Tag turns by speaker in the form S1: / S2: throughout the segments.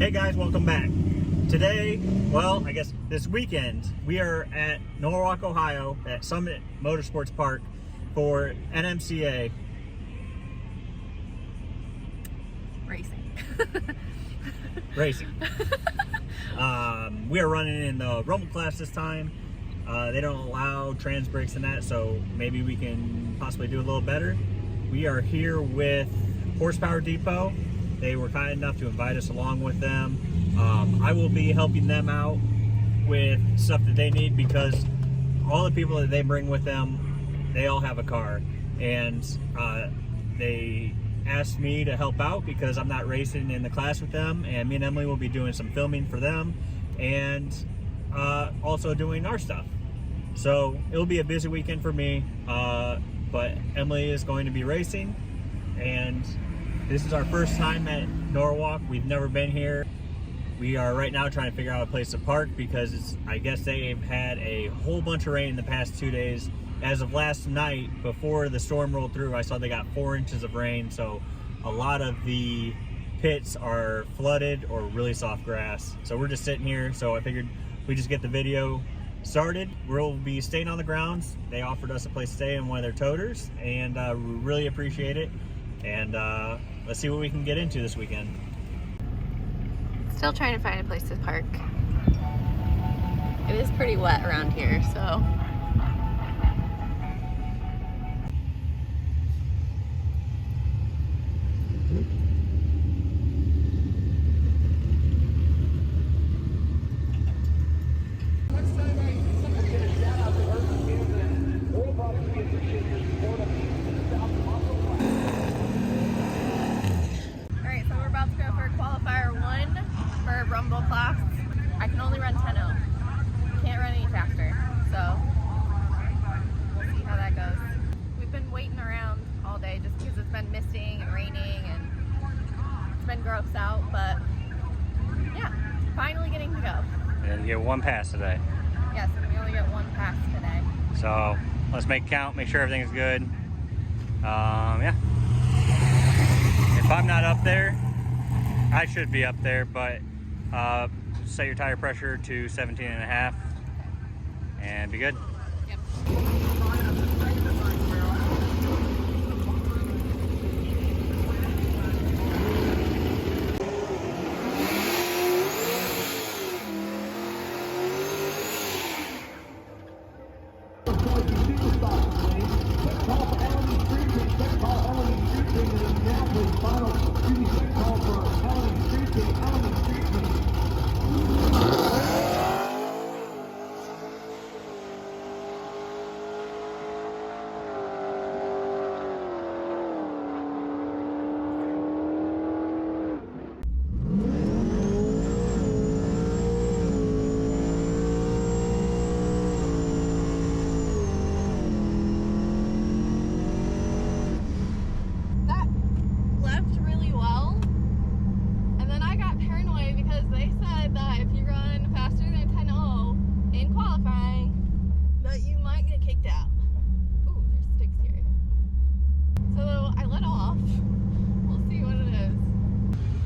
S1: Hey guys, welcome back. Today, well, I guess this weekend, we are at NORWALK Ohio at Summit Motorsports Park for NMCA Racing. We are running in the Rumble class this time. They don't allow trans brakes in that, so maybe we can possibly do a little better. We are here with Horsepower Depot. They were kind enough to invite us along with them. I will be helping them out with stuff that they need because all the people that they bring with them, they all have a car. And they asked me to help out because I'm not racing in the class with them, and me and Emily will be doing some filming for them and also doing our stuff. So it'll be a busy weekend for me, but Emily is going to be racing, and this is our first time at NORWALK. We've never been here. We are right now trying to figure out a place to park because I guess they've had a whole bunch of rain in the past 2 days. As of last night, before the storm rolled through, I saw they got 4 inches of rain, so a lot of the pits are flooded or really soft grass. So we're just sitting here, so I figured we just get the video started. We'll be staying on the grounds. They offered us a place to stay in one of their toters, and we really appreciate it. And let's see what we can get into this weekend.
S2: Still trying to find a place to park. It is pretty wet around here, so. Rumble class. I can only run 10.0. Can't run any faster, so we'll see how that goes. We've been waiting around all day just because it's been misting and raining and it's been gross out, but yeah, finally getting to go.
S1: And you get one pass today.
S2: Yes, we only get one pass today.
S1: So let's make count, make sure everything's good. Yeah. If I'm not up there, I should be up there, but set your tire pressure to 17.5 and be good.
S2: Yep.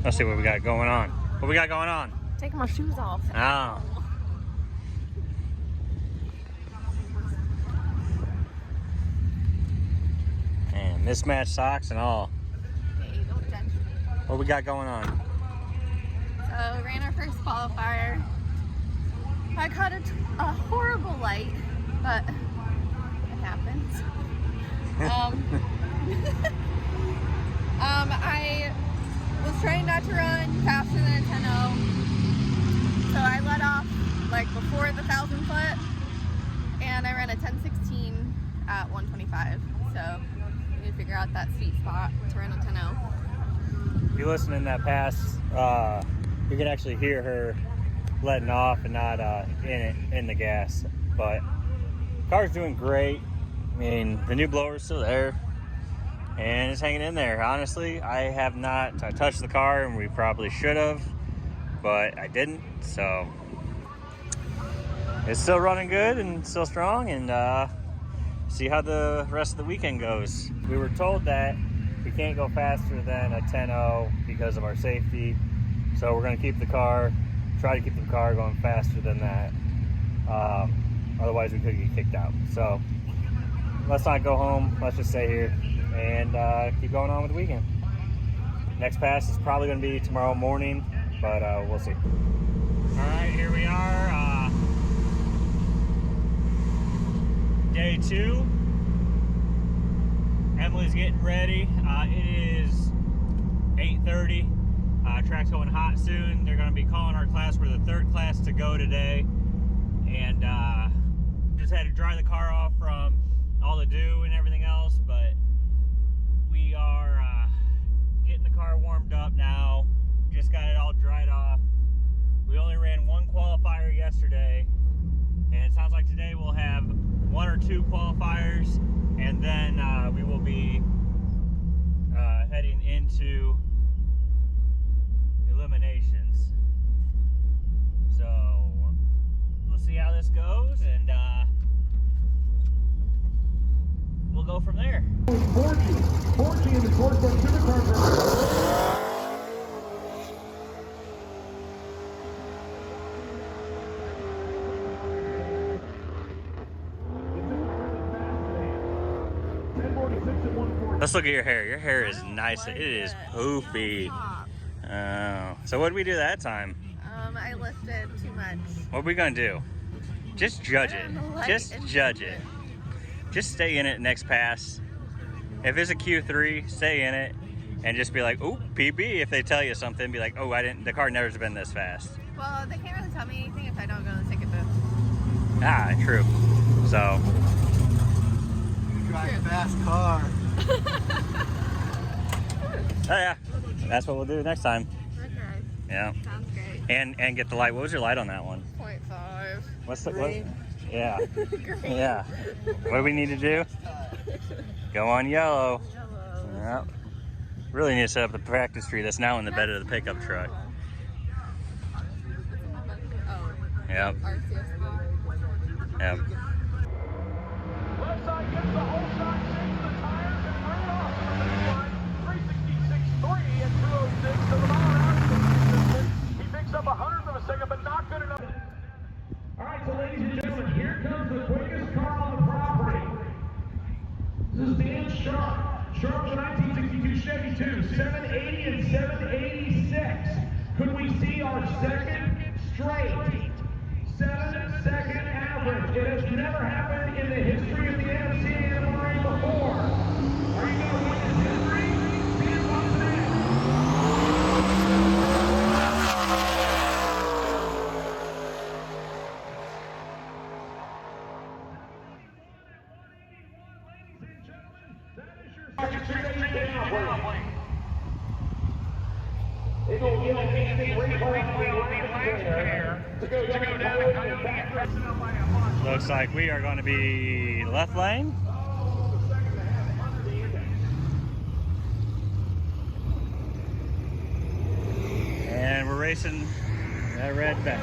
S1: Let's see what we got going on. What we got going on?
S2: Taking my shoes off.
S1: Oh. And mismatched socks and all.
S2: Hey, don't judge me.
S1: What we got going on?
S2: So we ran our first qualifier. I caught a horrible light, but it happens. I was trying not to run faster than a 10.0, so I let off like before the 1,000 foot, and I ran a 10.16 at 125. So we need to figure out that sweet spot to run a 10.0.
S1: If you listen in that pass, you can actually hear her letting off and not in the gas. But car's doing great. I mean, the new blower's still there. And it's hanging in there. Honestly, I have not touched the car, and we probably should have, but I didn't. So it's still running good and still strong, and see how the rest of the weekend goes. We were told that we can't go faster than a 10.0 because of our safety. So we're gonna keep the car, try to keep the car going faster than that. Otherwise we could get kicked out. So let's not go home, let's just stay here and keep going on with the weekend. Next pass is probably gonna be tomorrow morning, but we'll see. All right, here we are, day 2. Emily's getting ready. It is 8:30. Track's going hot soon. They're going to be calling our class. We're the 3rd class to go today, and just had to dry the car off from all the dew and everything else, but we are getting the car warmed up now. Just got it all dried off. We only ran 1 qualifier yesterday, and it sounds like today we'll have 1 or 2 qualifiers, and then we will be heading into eliminations. So we'll see how this goes, and we'll go from there.
S3: 40 in the course of Supercar.
S1: Let's look at your hair. Your hair is nice. It is poofy. Oh. So what did we do that time?
S2: I lifted too much.
S1: What are we gonna do? Just judge it. Just judge it. Just stay in it next pass. If it's a Q3, stay in it and just be like, "Ooh, PB." If they tell you something, be like, "Oh, I didn't. The car never's been this fast."
S2: Well, they can't really tell me anything if I don't go to the ticket booth.
S1: Ah, true. So.
S4: You drive a fast car.
S1: Oh yeah, that's what we'll do next time.
S2: Okay.
S1: Yeah.
S2: Sounds great.
S1: And get the light. What was your light on that one?
S2: 0.5.
S1: What's the
S4: Green.
S1: what? Yeah.
S2: Green.
S1: Yeah. What do we need to do? Go on yellow.
S2: Yellow.
S1: Yep. Really need to set up the practice tree that's now in the bed of the pickup truck.
S2: Oh.
S1: Yep.
S2: RCSB.
S1: Yep.
S3: Left side gets the whole shot, shakes the tires, and right off to the finish line. 366.3 and 206 to the mile an hour. He picks up 100th of a second, but not good enough. All right, so ladies and gentlemen, here comes the quickest car on the property. This is Dan Sharp. Sharp's a 1962 Chevy 2, 780 and 786. Could we see our second straight 7-second average? It has never happened in the history of the NMCA before. Are you going to win this history? See it once again.
S1: Looks like we are going to be left lane. And we're racing that red back.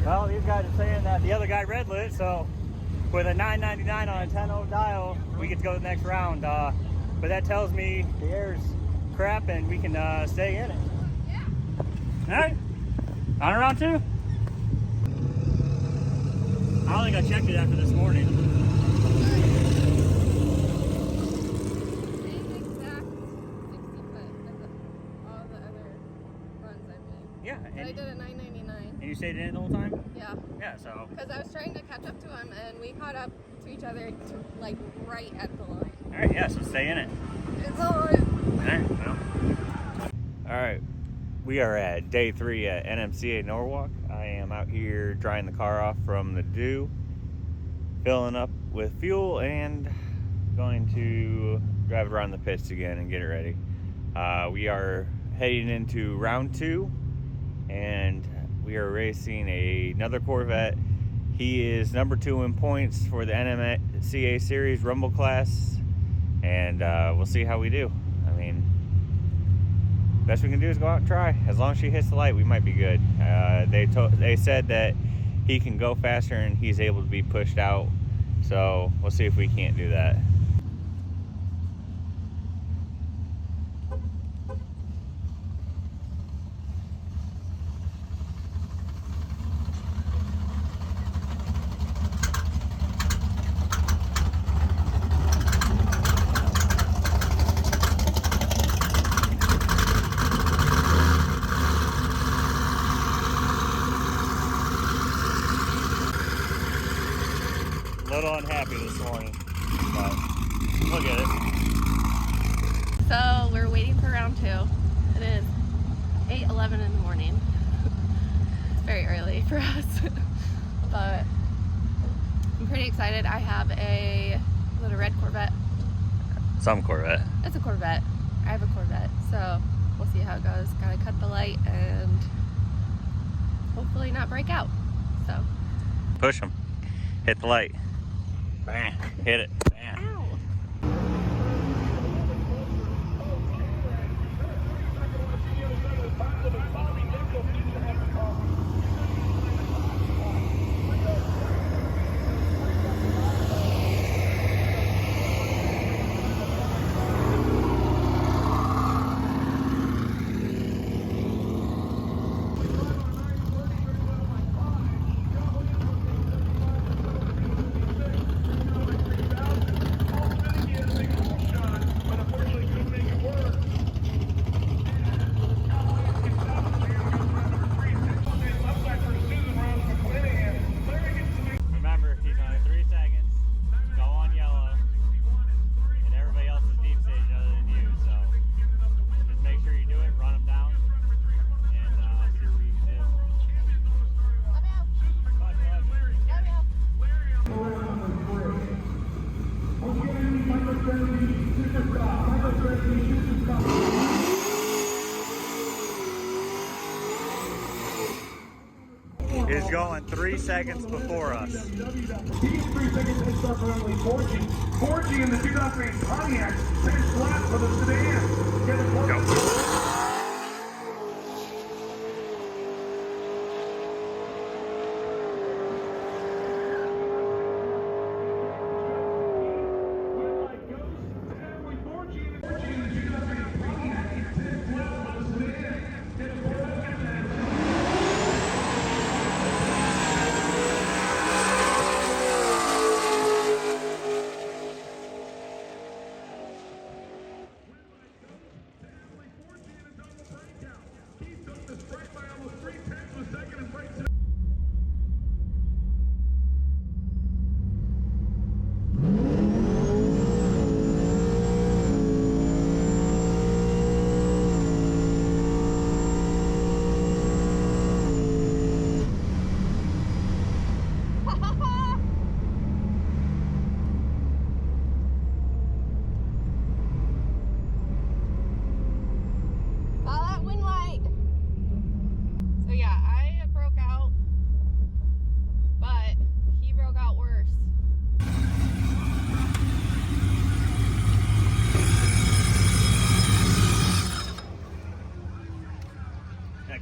S1: Well, these guys are saying that the other guy red lit, so with a 999 on a 10-0 dial, we get to go to the next round. But that tells me the air's crap and we can stay in it.
S2: Yeah.
S1: All right, on to round 2. I don't think I checked it after this morning.
S2: Same exact 60 foot as all the other runs I've made.
S1: Yeah,
S2: But I did a 999.
S1: and you stayed in it the whole time?
S2: Yeah.
S1: Yeah, so.
S2: Because I was trying to catch up to him, and we caught up to each other like right at the line.
S1: All right, yeah, so stay in it.
S2: It's all right.
S1: All right, well. All right, we are at day 3 at NMCA NORWALK. I am out here drying the car off from the dew, filling up with fuel, and going to drive it around the pits again and get it ready. We are heading into round 2, and we are racing another Corvette. He is number 2 in points for the NMCA Series Rumble class, and we'll see how we do. I mean, best we can do is go out and try. As long as she hits the light, we might be good. They said that he can go faster and he's able to be pushed out, so we'll see if we can't do that. A little unhappy this morning, but we'll get it.
S2: So we're waiting for round 2. It is 8:11 in the morning. It's very early for us, but I'm pretty excited. I have is it a red Corvette?
S1: Some Corvette.
S2: It's a Corvette. I have a Corvette, so we'll see how it goes. Gotta cut the light and hopefully not break out. So
S1: Push him. Hit the light. Bam. Hit it. Bam.
S2: ow.
S1: Remember, he's only 3 seconds. Go on yellow. And everybody else is deep stage other than you. So just make sure you do it, run them down, and see what you can do. He's going 3 seconds before us.
S3: He's 3 seconds head start for only 4G. 4G in the 2008 Pontiac finished last for the sedan. Get it,
S1: Go.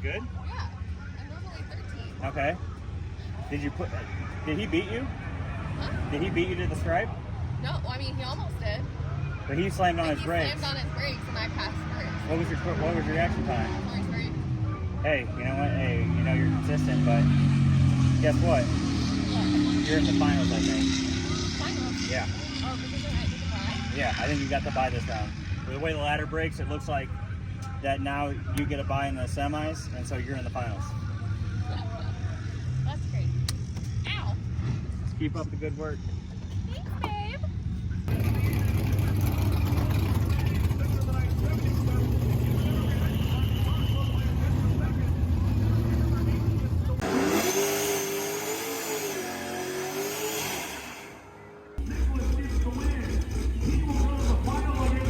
S1: Good?
S2: Yeah, I'm normally 13.
S1: Okay. Did he beat you?
S2: Huh?
S1: Did he beat you to the stripe?
S2: No, well, I mean, he almost did.
S1: But he slammed on his brakes.
S2: He slammed on his brakes and I passed first.
S1: What was your reaction time?
S2: First brake.
S1: Hey, you know what? Hey, you know you're consistent, but guess what?
S2: What?
S1: You're in the finals, I think.
S2: Finals?
S1: Yeah.
S2: Oh, because I did the buy?
S1: Yeah, I think you got the bye this round. With the way the ladder breaks, it looks like that now you get a bye in the semis, and so you're in the finals.
S2: That's crazy. Ow.
S1: Just keep up the good work.
S2: Thanks, babe.
S3: Nicholas gets the win. He will run the final against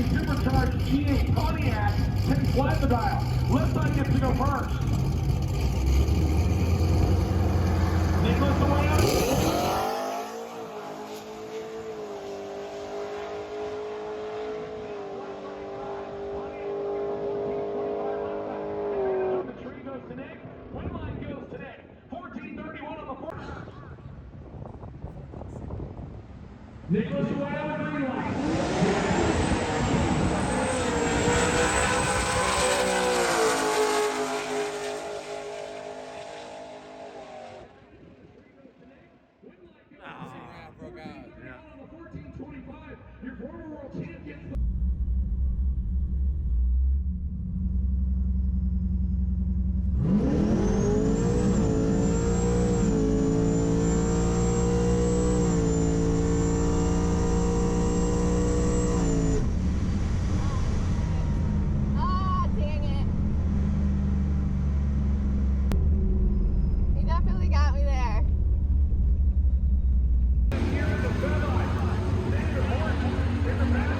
S3: the supercharged G8 Pontiac takes flat the dial. Left side gets to go first. Nicholas away up. The tree goes to Nick. Win line goes to Nick. 14:31 on the first. Nicholas away on the green line.
S4: Broke out.
S3: Yeah. 14:25. Your former world champion.
S2: Ah, dang it. He definitely got me there.
S3: Here in the semi. David Horton in the back.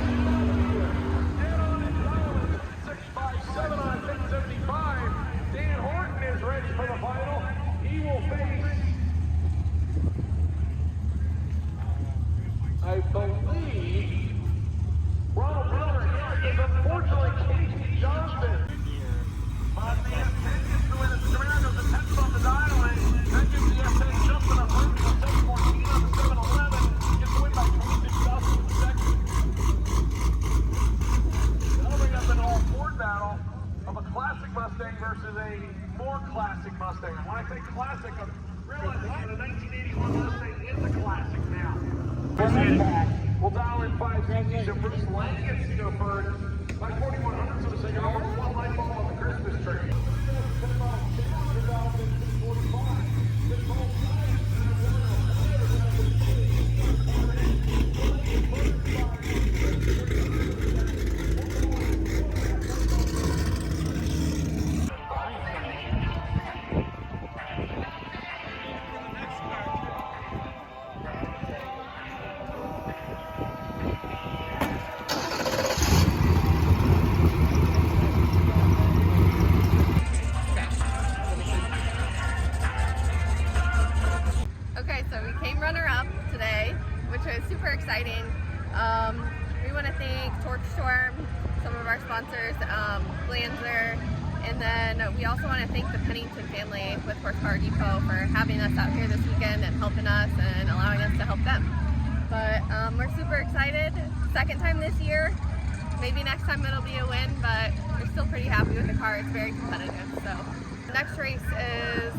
S3: Dead on and down. 657 on 1075. Dan Horton is ready for the final. He will face, I believe, Ronald Miller. Yes, is unfortunately Casey Johnson. But the intent is to win a round of the 10th on the dial, and that gives the FN just enough room for 714 on the 711. Gets the win by 26 thousandths of a second. That'll bring up an all-Ford battle of a classic Mustang versus a more classic Mustang. And when I say classic, I'm realizing that a 1981 Mustang is a classic now. We'll dial in 560, so Bruce Lang gets to go first by 4100 of a second. Almost one light bulb on the Christmas tree.
S2: Okay, so we came runner-up today, which was super exciting. We want to thank TORQSTORM, some of our sponsors, Glanzer, and then we also want to thank the Pennington family with Horsepower Depot for having us out here this weekend and helping us and allowing us to help them. But we're super excited. Second time this year. Maybe next time it'll be a win, but we're still pretty happy with the car. It's very competitive. So next race is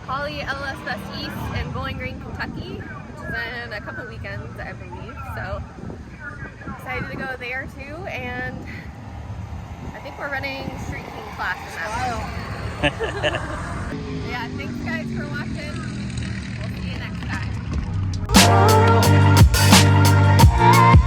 S2: Holly LS Best East in Bowling Green, Kentucky, which is in a couple weekends, I believe. So excited to go there too, and I think we're running Street King class in that one. Yeah, thanks guys for watching. We'll see you next time.